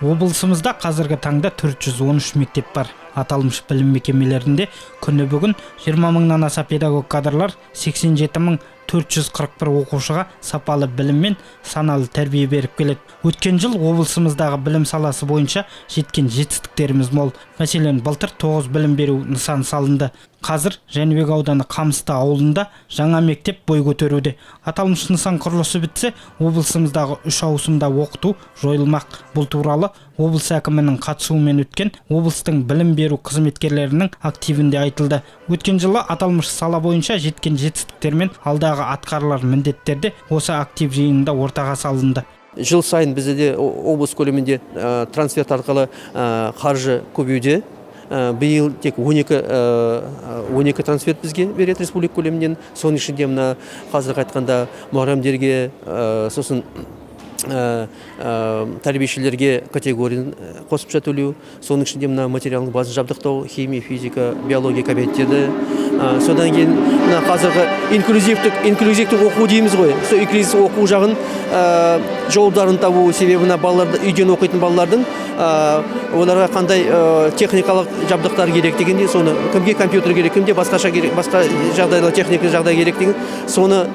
Облысымызда қазіргі таңда 413 мектеп бар. Аталмыш білім мекемелерінде күні бүгін 20 мыңнан аса педагог кадрлар 87.441 оқушыға сапалы білім мен саналы тәрбие беріп келеді. Өткен жыл облысымыздағы білім саласы бойынша жеткен жетістіктеріміз мол. Мәселен, былтыр 9 білім беру нысан салынды. Қазір Жәнібек ауданы Қамысты ауылында жаңа мектеп бой көтеруде. Аталмыш нысан құрылысы бітсе, облысымыздағы 3 ауысымда оқыту жойылмақ. Бұл туралы облыс әкімінің қатысуымен өткен облыстың білім беру қызметкерлерінің активінде айтылды. Өткен жылы аталмыш сала бойынша жеткен жетістіктер мен алдағы атқарылар міндеттерде осы актив жиынында ортаға салынды. Жыл сайын бізде облыс көлемінде трансферт арқылы қаржы көбеюде. Биыл тек 12 трансферт бізге береді республика көлемінен. Соның ішінде мына қазір айтқанда мұғалімдерге, сосын тәрбиешілерге категорияны қосымша төлеу, соның ішінде мына материалдық базаны жабдықтау, химия, физика, биология кабинеттері. Содан кейін мына қазіргі инклюзивтік оқу дейміз ғой. Сол инклюзивтік оқу жағын жолдарын табу, себебі мына балаларды, үйден оқитын балалардың оларға қандай техникалық жабдықтар керек дегенде, соны кімге компьютер керек, кімге басқаша керек, басқа жағдайлар, техникалық жағдай керек деген, соны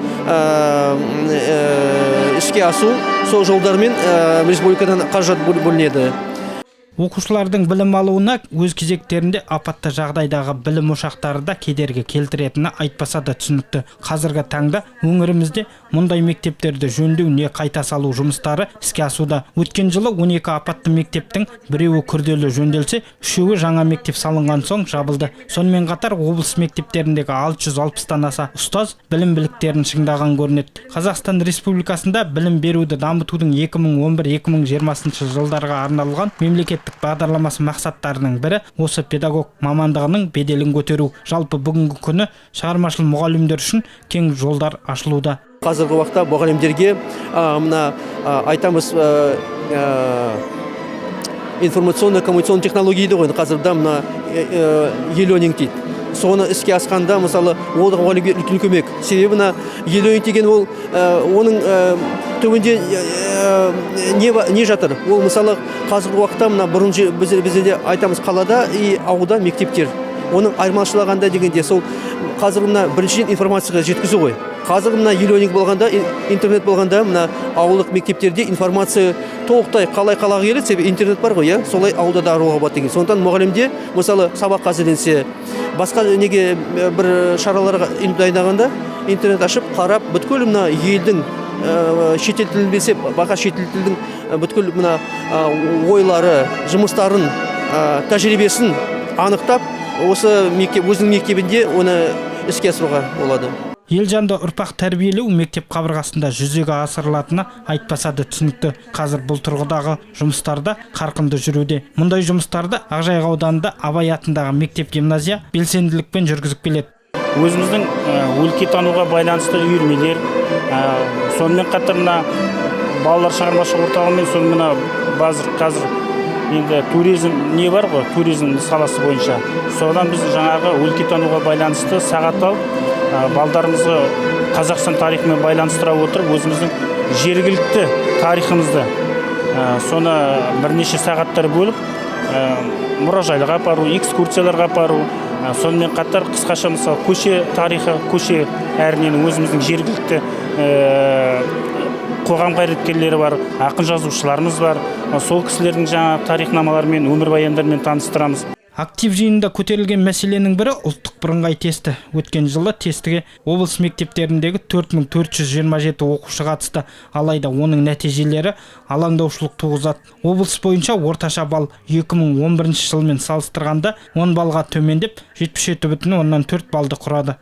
іске асу, сол жолдармен республикадан қаражат бөлінеді. Оқушылардың білім алуына өз кезектерінде апатты жағдайдағы білім ошақтары да кедергі келтіретіні айтпаса да түсінікті. Қазіргі таңда өңірімізде мұндай мектептерді жөндеу не қайта салу жұмыстары іске асуда. Өткен жылы 12 апатты мектептің біреуі күрделі жөнделсе, үшеуі жаңа мектеп салынған соң жабылды. Сонымен қатар облыс мектептеріндегі 660-тан аса ұстаз білім біліктерін шыңдаған көрінеді. Қазақстан Республикасында білім беруді дамытудың 2011-2020 жылдарға арналған мемлекеттік бағдарламасы мақсаттарының бірі осы педагог мамандығының беделін көтеру. Жалпы бүгінгі күні шығармашыл мұғалімдер үшін кең жолдар ашылуда. Қазіргі уақытта мұғалімдерге мына айтамыз информационно-коммуникационный технология дейді ғой. Қазірде мына e-learning дейді. Соны іске асқанда, мысалы, ол мұғалімге үлкен көмек. Себебі мына e-learning деген ол оның төбінде не жатыр? Ол мысалы қазіргі уақытта мына бұрын бізде айтамыз қалада и ауылда мектептер. Оның айырмашылығы қандай дегенде, сол қазір мына біріншіден информацияға жеткізу ғой. Қазір мына e-learning болғанда, интернет болғанда, мына ауылдық мектептерде информация толықтай қалай келеді, себебі интернет бар ғой, солай ауылда да аруға болады деген. Сондықтан мұғалімде, мысалы, сабақ әзірленсе, басқа неге бір шараларға дайындағанда, интернет ашып, қарап, бүткіл мына елдің шетел тілін білсе, басқа шетел тілдің бүткіл мына ойлары, жұмыстарын, тәжірибесін анықтап, осы өзінің мектебінде оны іске асыруға болады. Елжанды ұрпақ тәрбиелеу мектеп қабырғасында жүзеге асырылатыны айтпаса да түсінікті. Қазір бұл тұрғыдағы жұмыстарда қарқынды жүруде. Мұндай жұмыстарды Ақжайық ауданында Абай атындағы мектеп-гимназия белсенділікпен жүргізіп келеді. Өзіміздің өлкетануға байланысты үйірмелер, сонымен қатар мына балалар шығармашылық орталығымен сонымен қазір енді туризм не бар ғой, туризм саласы бойынша. Содан біз жаңағы өлкетануға байланысты сағат алып, балдарымызға Қазақстан тарихымен байланыстыра отырып, өзіміздің жергілікті тарихымызды соны бірнеше сағаттар бөліп, мұражайларға апару, экскурсияларға апару, сонымен қатар қысқаша мысалы көше тарихы, көше әрінен өзіміздің жергілікті қоғам қайраткерлері бар, ақын жазушыларымыз бар. Сол кісілердің жаңа тарихнамаларымен, өмірбаяндарымен таныстырамыз. Актив жиынында көтерілген мәселенің бірі ұлттық бірыңғай тесті. Өткен жылы тестіге облыс мектептеріндегі 4427 оқушы қатысты. Алайда оның нәтижелері алаңдаушылық туғызады. Облыс бойынша орташа балл 2011 жылмен салыстырғанда 10 балға төмендеп 77,4 балды құрады.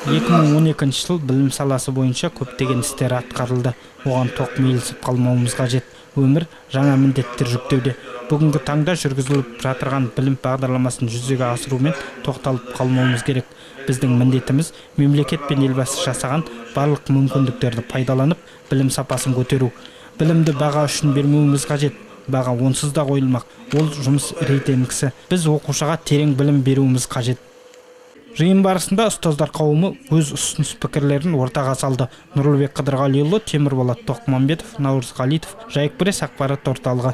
2012 жыл білім саласы бойынша көптеген істер атқарылды. Оған тоқмейілсіп қалмауымыз қажет. Өмір жаңа міндеттер жүктеуде. Бүгінгі таңда жүргізіліп жатырған білім бағдарламасын жүзеге асырумен тоқталып қалмауымыз керек. Біздің міндетіміз мемлекет пен елбасы жасаған барлық мүмкіндіктерді пайдаланып, білім сапасын көтеру. Білімді баға үшін бермеуіміз қажет. Баға онсыз да қойылмақ. Ол жұмыс рейтингісі. Біз оқушыға терең білім беруіміз қажет. Жиын барысында ұстаздар қауымы өз ұсыныс пікірлерін ортаға салды. Нұрлыбек Қыдырғалиұлы, Темірболат Тоқмамбетов, Наурыз Қалитов, Жайық Пресс ақпарат орталығы.